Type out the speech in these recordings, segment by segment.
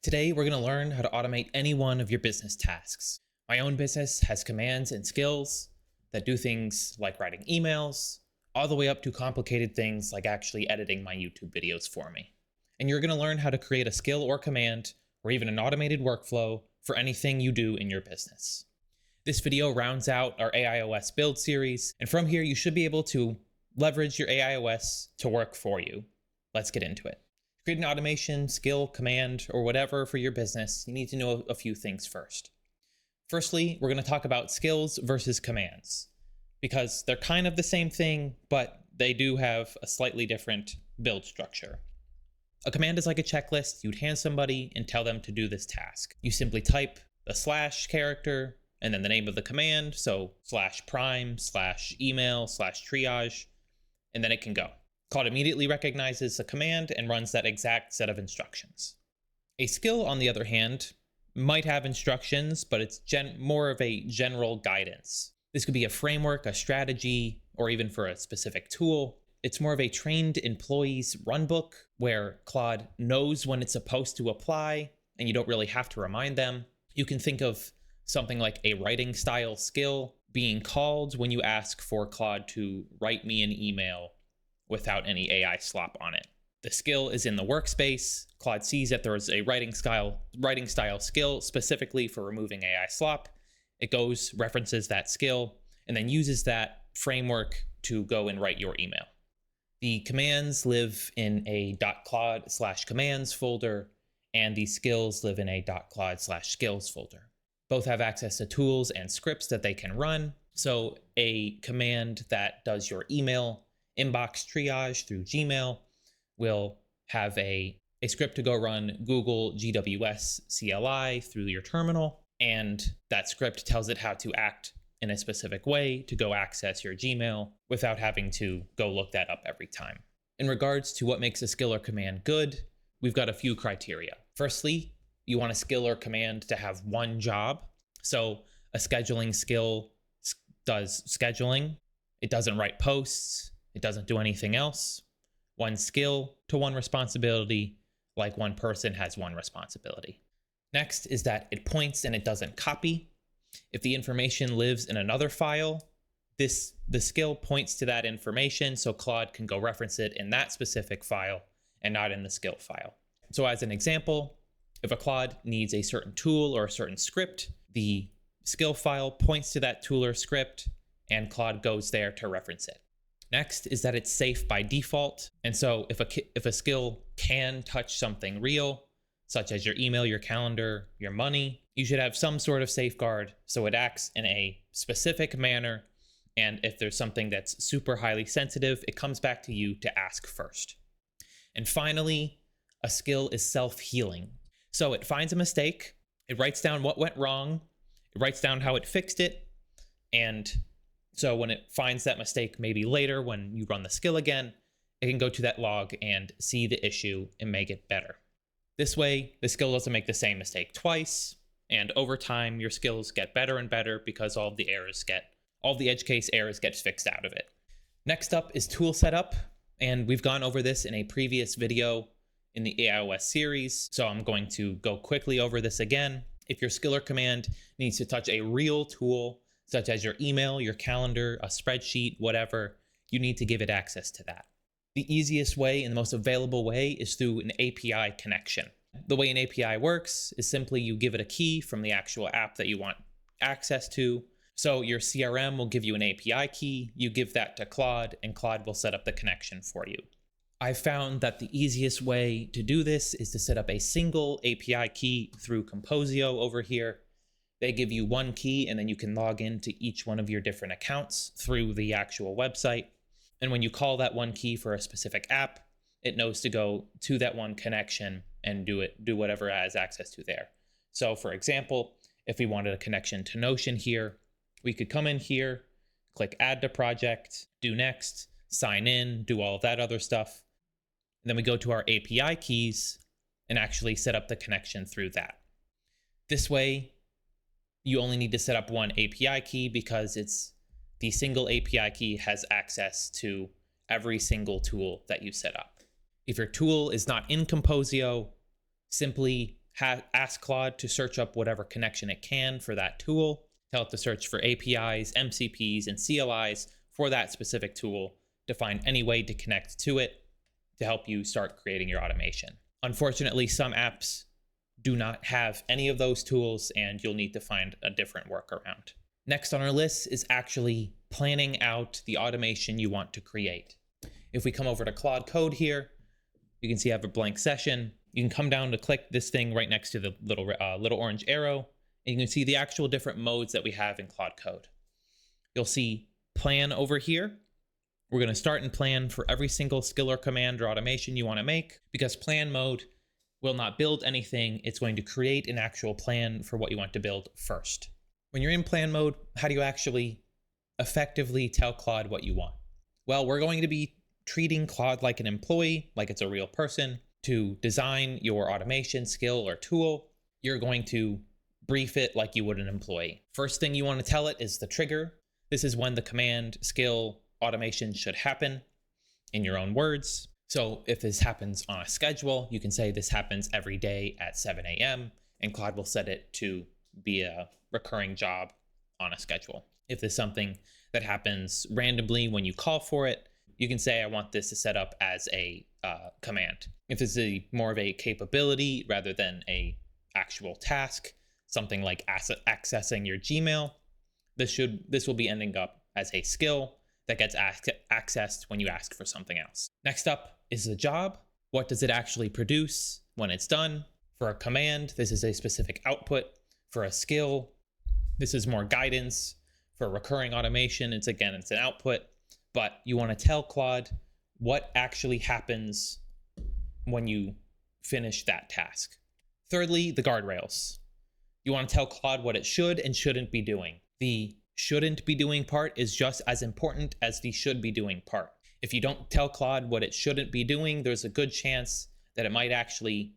Today, we're going to learn how to automate any one of your business tasks. My own business has commands and skills that do things like writing emails, all the way up to complicated things like actually editing my YouTube videos for me. And you're going to learn how to create a skill or command, or even an automated workflow for anything you do in your business. This video rounds out our AIOS build series, and from here you should be able to leverage your AIOS to work for you. Let's get into it. To create an automation, skill, command, or whatever for your business, you need to know a few things first. Firstly, we're going to talk about skills versus commands, because they're kind of the same thing, but they do have a slightly different build structure. A command is like a checklist you'd hand somebody and tell them to do this task. You simply type the slash character and then the name of the command, so /prime/email/triage, and then it can go. Claude immediately recognizes the command and runs that exact set of instructions. A skill, on the other hand, might have instructions, but it's more of a general guidance. This could be a framework, a strategy, or even for a specific tool. It's more of a trained employee's runbook where Claude knows when it's supposed to apply and you don't really have to remind them. You can think of something like a writing style skill being called when you ask for Claude to write me an email without any AI slop on it. The skill is in the workspace. Claude sees that there is a writing style skill specifically for removing AI slop. It goes, references that skill, and then uses that framework to go and write your email. The commands live in a .claude/commands folder, and the skills live in a .claude/skills folder. Both have access to tools and scripts that they can run. So a command that does your email inbox triage through Gmail will have a script to go run Google GWS CLI through your terminal, and that script tells it how to act in a specific way to go access your Gmail without having to go look that up every time. In regards to what makes a skill or command good, we've got a few criteria. Firstly, you want a skill or command to have one job. So a scheduling skill does scheduling. It doesn't write posts. It doesn't do anything else. One skill to one responsibility, like one person has one responsibility. Next is that it points and it doesn't copy. If the information lives in another file, the skill points to that information so Claude can go reference it in that specific file and not in the skill file. So as an example, if a Claude needs a certain tool or a certain script, the skill file points to that tool or script and Claude goes there to reference it. Next is that it's safe by default. And so if a skill can touch something real, such as your email, your calendar, your money, you should have some sort of safeguard so it acts in a specific manner. And if there's something that's super highly sensitive, it comes back to you to ask first. And finally, a skill is self-healing. So it finds a mistake, it writes down what went wrong, it writes down how it fixed it, and so when it finds that mistake maybe later when you run the skill again, it can go to that log and see the issue and make it better. This way, the skill doesn't make the same mistake twice, and over time, your skills get better and better because all the edge case errors get fixed out of it. Next up is tool setup, and we've gone over this in a previous video in the AIOS series, so I'm going to go quickly over this again. If your skill or command needs to touch a real tool, such as your email, your calendar, a spreadsheet, whatever, you need to give it access to that. The easiest way and the most available way is through an API connection. The way an API works is simply you give it a key from the actual app that you want access to. So your CRM will give you an API key, you give that to Claude, and Claude will set up the connection for you. I've found that the easiest way to do this is to set up a single API key through Composio over here. They give you one key and then you can log into each one of your different accounts through the actual website. And when you call that one key for a specific app, it knows to go to that one connection and do whatever it has access to there. So for example, if we wanted a connection to Notion here, we could come in here, click add to project, do next, sign in, do all of that other stuff. And then we go to our API keys and actually set up the connection through that. This way, you only need to set up one API key because the single API key has access to every single tool that you set up. If your tool is not in Composio, simply ask Claude to search up whatever connection it can for that tool. Tell it to search for APIs, MCPs, and CLIs for that specific tool to find any way to connect to it to help you start creating your automation. Unfortunately, some apps do not have any of those tools, and you'll need to find a different workaround. Next on our list is actually planning out the automation you want to create. If we come over to Claude Code here, you can see I have a blank session. You can come down to click this thing right next to the little orange arrow, and you can see the actual different modes that we have in Claude Code. You'll see plan over here. We're going to start and plan for every single skill or command or automation you want to make, because plan mode will not build anything. It's going to create an actual plan for what you want to build first. When you're in plan mode, how do you actually effectively tell Claude what you want? Well, we're going to be treating Claude like an employee, like it's a real person. To design your automation skill or tool, you're going to brief it like you would an employee. First thing you want to tell it is the trigger. This is when the command, skill, automation should happen in your own words. So if this happens on a schedule, you can say this happens every day at 7 a.m. and Claude will set it to be a recurring job on a schedule. If there's something that happens randomly when you call for it, you can say, I want this to set up as a command. If it's more of a capability rather than a actual task, something like accessing your Gmail, this will be ending up as a skill that gets accessed when you ask for something else. Next up is the job. What does it actually produce when it's done? For a command, this is a specific output. For a skill, this is more guidance. For recurring automation, it's an output. But you want to tell Claude what actually happens when you finish that task. Thirdly, the guardrails. You want to tell Claude what it should and shouldn't be doing. The shouldn't be doing part is just as important as the should be doing part. If you don't tell Claude what it shouldn't be doing, there's a good chance that it might actually,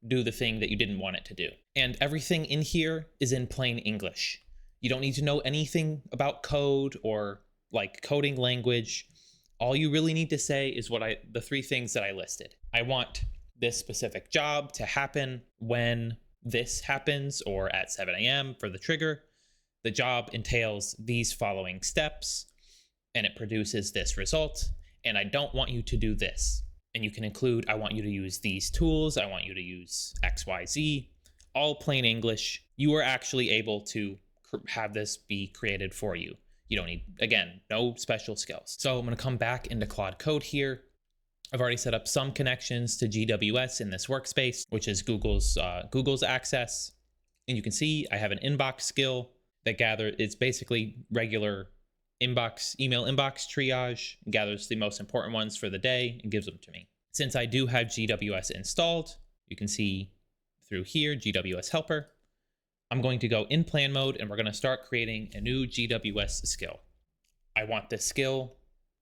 do the thing that you didn't want it to do. And everything in here is in plain English. You don't need to know anything about code or like coding language. All you really need to say is the three things that I listed. I want this specific job to happen when this happens, or at 7 a.m. for the trigger. The job entails these following steps, and it produces this result, and I don't want you to do this. And you can include, I want you to use these tools, I want you to use XYZ, all plain English. You are actually able to have this be created for you. You don't need, again, no special skills. So I'm going to come back into Claude Code here. I've already set up some connections to GWS in this workspace, which is Google's access. And you can see I have an inbox skill that it's basically regular email inbox triage, gathers the most important ones for the day and gives them to me. Since I do have GWS installed, you can see through here, GWS helper. I'm going to go in plan mode and we're going to start creating a new GWS skill. I want this skill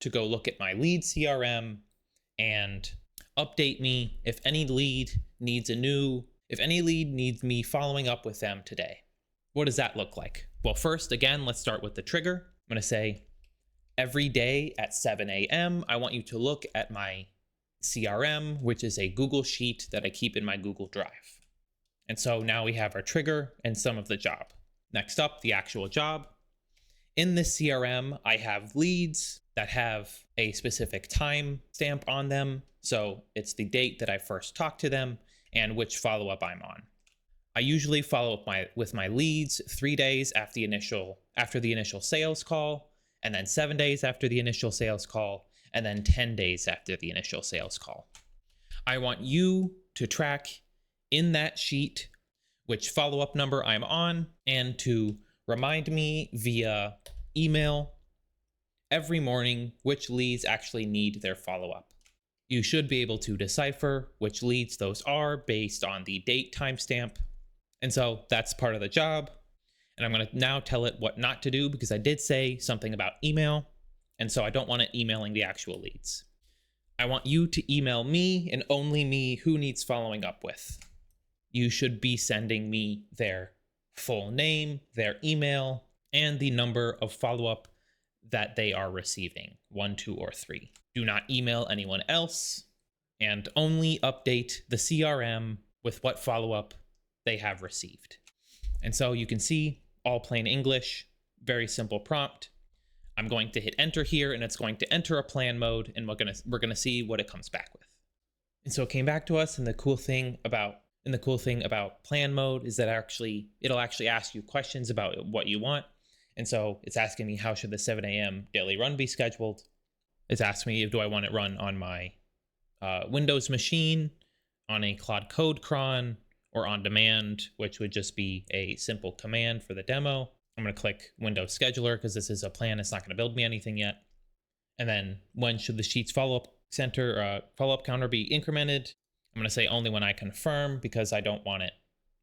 to go look at my lead CRM and update me if any lead needs me following up with them today. What does that look like? Well, first, again, let's start with the trigger. I'm going to say every day at 7 a.m., I want you to look at my CRM, which is a Google Sheet that I keep in my Google Drive. And so now we have our trigger and some of the job. Next up, the actual job. In this CRM, I have leads that have a specific time stamp on them. So it's the date that I first talked to them and which follow-up I'm on. I usually follow up with my leads 3 days after the initial sales call, and then 7 days after the initial sales call, and then 10 days after the initial sales call. I want you to track in that sheet which follow-up number I'm on, and to remind me via email every morning which leads actually need their follow-up. You should be able to decipher which leads those are based on the date timestamp. And so that's part of the job. And I'm going to now tell it what not to do, because I did say something about email. And so I don't want it emailing the actual leads. I want you to email me and only me who needs following up with. You should be sending me their full name, their email, and the number of follow-up that they are receiving, 1, 2, or 3. Do not email anyone else, and only update the CRM with what follow-up they have received. And so you can see all plain English, very simple prompt. I'm going to hit enter here, and it's going to enter a plan mode, and we're gonna see what it comes back with. And so it came back to us, and the cool thing about plan mode is that it'll actually ask you questions about what you want. And so it's asking me, how should the 7 a.m. daily run be scheduled? It's asking me, do I want it run on my Windows machine, on a Claude Code cron, or on demand, which would just be a simple command for the demo. I'm going to click Windows Scheduler because this is a plan. It's not going to build me anything yet. And then when should the Sheets follow-up counter be incremented? I'm going to say only when I confirm, because I don't want it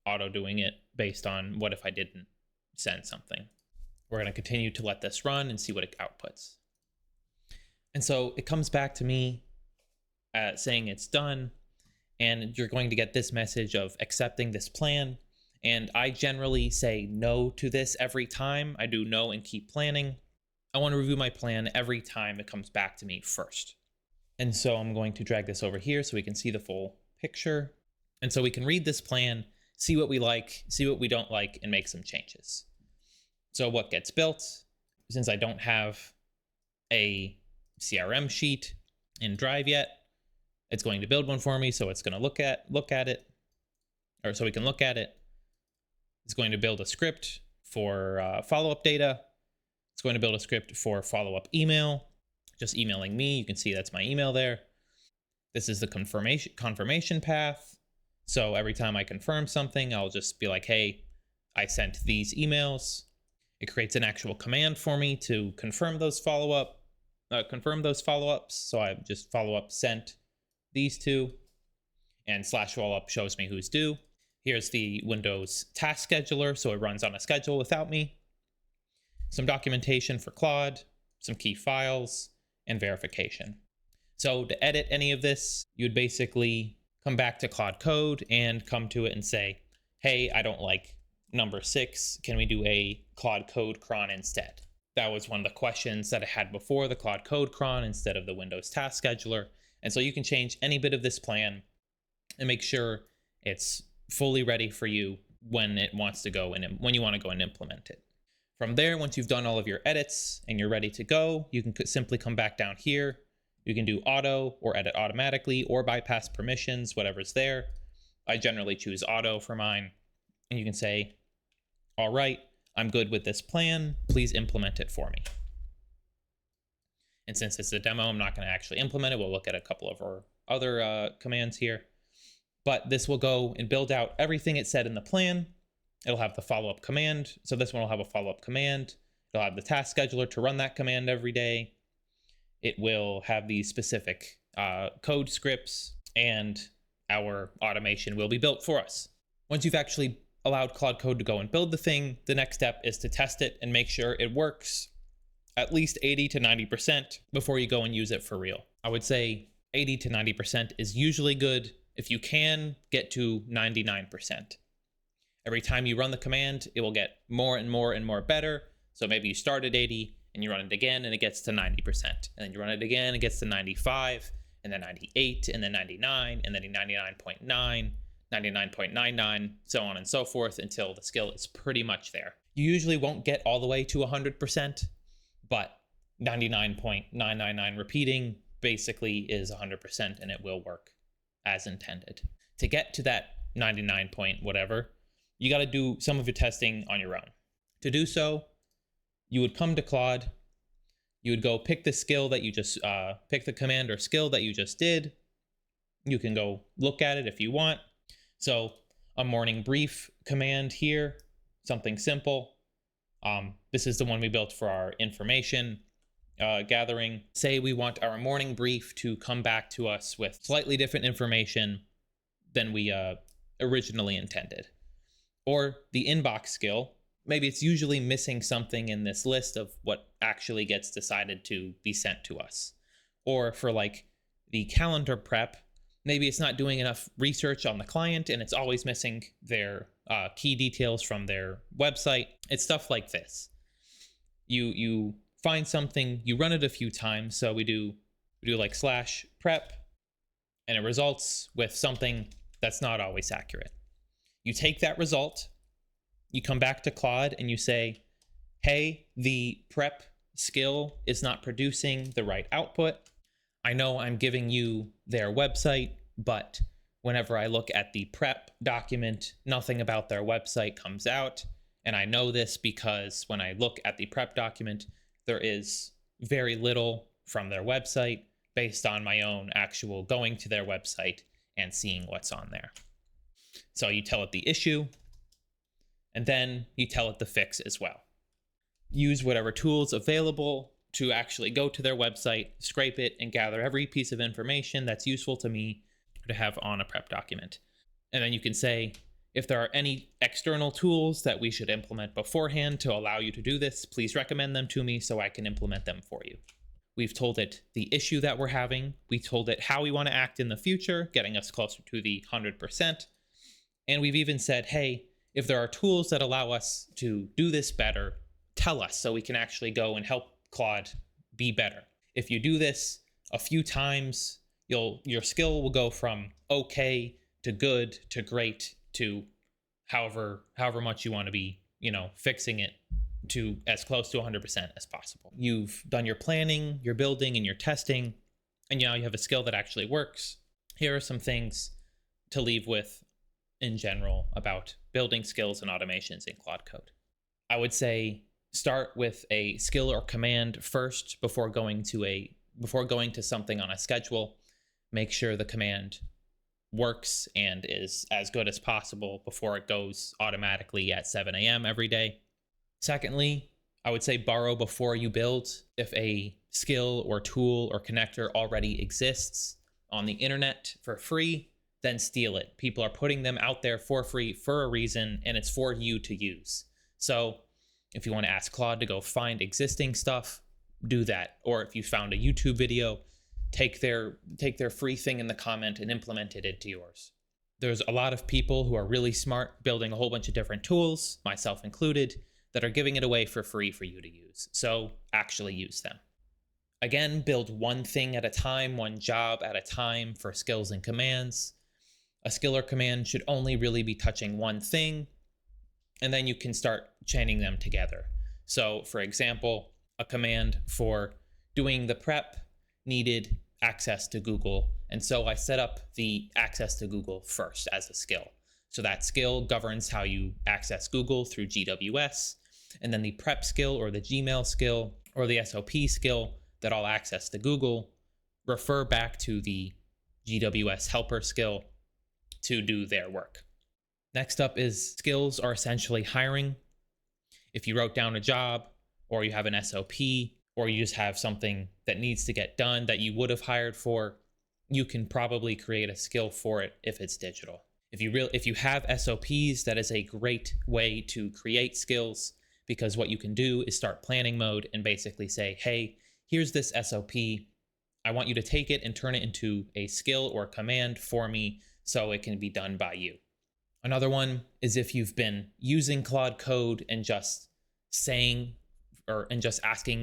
auto doing it based on what if I didn't send something. We're going to continue to let this run and see what it outputs. And so it comes back to me saying it's done, and you're going to get this message of accepting this plan. And I generally say no to this every time. I do no and keep planning. I want to review my plan every time it comes back to me first. And so I'm going to drag this over here so we can see the full picture. And so we can read this plan, see what we like, see what we don't like, and make some changes. So what gets built, since I don't have a CRM sheet in Drive yet, it's going to build one for me. So it's going to look at it, or so we can look at it. It's going to build a script for follow-up data. It's going to build a script for follow-up email, just emailing me. You can see that's my email there. This is the confirmation path. So every time I confirm something, I'll just be like, hey, I sent these emails. It creates an actual command for me to confirm those follow-ups. So I just follow-up sent these two, and /follow-up shows me who's due. Here's the Windows task scheduler, so it runs on a schedule without me. Some documentation for Claude, some key files, and verification. So to edit any of this, you'd basically come back to Claude Code and come to it and say, hey, I don't like number 6. Can we do a Claude Code cron instead? That was one of the questions that I had before the Claude Code cron instead of the Windows task scheduler. And so you can change any bit of this plan and make sure it's fully ready for you when it wants to go and when you want to go and implement it. From there, once you've done all of your edits and you're ready to go, you can simply come back down here. You can do auto or edit automatically or bypass permissions, whatever's there. I generally choose auto for mine. And you can say, all right, I'm good with this plan. Please implement it for me. And since it's a demo, I'm not going to actually implement it. We'll look at a couple of our other commands here. But this will go and build out everything it said in the plan. It'll have the follow-up command. So this one will have a follow-up command. It'll have the task scheduler to run that command every day. It will have these specific code scripts, and our automation will be built for us. Once you've actually allowed Claude Code to go and build the thing, the next step is to test it and make sure it works at least 80 to 90% before you go and use it for real. I would say 80 to 90% is usually good. If you can get to 99%. Every time you run the command, it will get more and more and more better. So maybe you start at 80 and you run it again and it gets to 90%. And then you run it again, it gets to 95, and then 98, and then 99, and then 99.9, 99.99, so on and so forth until the skill is pretty much there. You usually won't get all the way to 100%, but 99.999 repeating basically is 100%, and it will work as intended. To get to that 99 point whatever, you got to do some of your testing on your own. To do so, you would come to Claude, you would go pick the skill that you just, pick the command or skill that you just did. You can go look at it if you want. So a morning brief command here, something simple. This is the one we built for our information gathering. Say we want our morning brief to come back to us with slightly different information than we originally intended. Or the inbox skill, maybe it's usually missing something in this list of what actually gets decided to be sent to us. Or for like the calendar prep, maybe it's not doing enough research on the client and it's always missing their key details from their website. It's stuff like this. You find something, you run it a few times. So we do like /prep, and it results with something That's not always accurate. You take that result, you come back to Claude and you say, hey, the prep skill is not producing the right output. I know I'm giving you their website, but whenever I look at the prep document, nothing about their website comes out. And I know this because when I look at the prep document, there is very little from their website based on my own actual going to their website and seeing what's on there. So you tell it the issue, and then you tell it the fix as well. Use whatever tools available to actually go to their website, scrape it, and gather every piece of information that's useful to me to have on a prep document. And then you can say, if there are any external tools that we should implement beforehand to allow you to do this, please recommend them to me so I can implement them for you. We've told it the issue that we're having. We told it how we want to act in the future, getting us closer to the 100%. And we've even said, hey, if there are tools that allow us to do this better, tell us so we can actually go and help Claude be better. If you do this a few times, your skill will go from okay to good to great to however much you want to be, fixing it to as close to 100% as possible. You've done your planning, your building, and your testing, and now you have a skill that actually works. Here are some things to leave with in general about building skills and automations in Claude Code. I would say start with a skill or command first before going to something on a schedule. Make sure the command works and is as good as possible before it goes automatically at 7 a.m. every day. Secondly, I would say borrow before you build. If a skill or tool or connector already exists on the internet for free, then steal it. People are putting them out there for free for a reason, and it's for you to use. So if you want to ask Claude to go find existing stuff, do that. Or if you found a YouTube video, take their free thing in the comment and implement it into yours. There's a lot of people who are really smart building a whole bunch of different tools, myself included, that are giving it away for free for you to use. So actually use them. Again, build one thing at a time, one job at a time for skills and commands. A skill or command should only really be touching one thing, and then you can start chaining them together. So for example, a command for doing the prep needed access to Google. And so I set up the access to Google first as a skill. So that skill governs how you access Google through GWS. And then the prep skill or the Gmail skill or the SOP skill that all access to Google refer back to the GWS helper skill to do their work. Next up is skills are essentially hiring. If you wrote down a job or you have an SOP or you just have something that needs to get done that you would have hired for, you can probably create a skill for it if it's digital. If you have SOPs, that is a great way to create skills, because what you can do is start planning mode and basically say, hey, here's this SOP. I want you to take it and turn it into a skill or command for me so it can be done by you. Another one is if you've been using Claude Code and just asking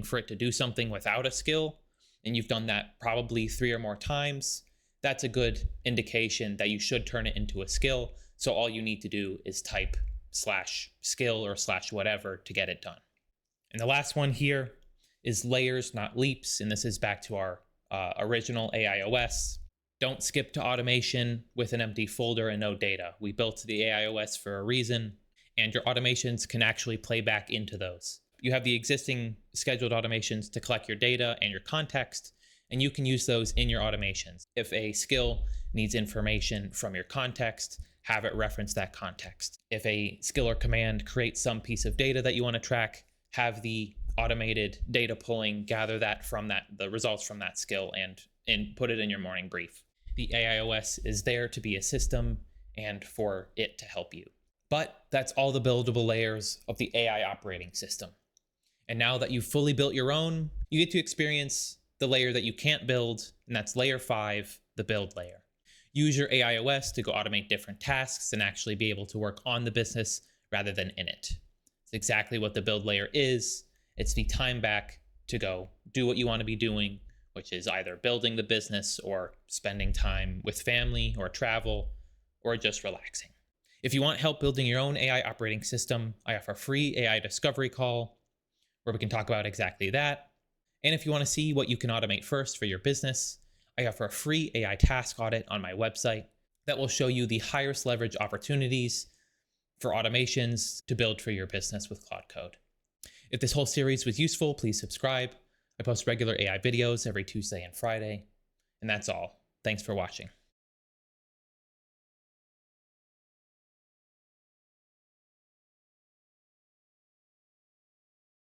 for it to do something without a skill, and you've done that probably 3 or more times, that's a good indication that you should turn it into a skill. So all you need to do is type /skill or /whatever to get it done. And the last one here is layers, not leaps. And this is back to our original AIOS. Don't skip to automation with an empty folder and no data. We built the AIOS for a reason, and your automations can actually play back into those. You have the existing scheduled automations to collect your data and your context, and you can use those in your automations. If a skill needs information from your context, have it reference that context. If a skill or command creates some piece of data that you want to track, have the automated data pulling gather that from the results from that skill and put it in your morning brief. The AIOS is there to be a system and for it to help you. But that's all the buildable layers of the AI operating system. And now that you've fully built your own, you get to experience the layer that you can't build, and that's layer 5, the build layer. Use your AIOS to go automate different tasks and actually be able to work on the business rather than in it. It's exactly what the build layer is. It's the time back to go do what you want to be doing, which is either building the business or spending time with family or travel or just relaxing. If you want help building your own AI operating system, I offer a free AI discovery call where we can talk about exactly that. And if you want to see what you can automate first for your business, I offer a free AI task audit on my website that will show you the highest leverage opportunities for automations to build for your business with Claude Code. If this whole series was useful, please subscribe. I post regular AI videos every Tuesday and Friday. And that's all. Thanks for watching.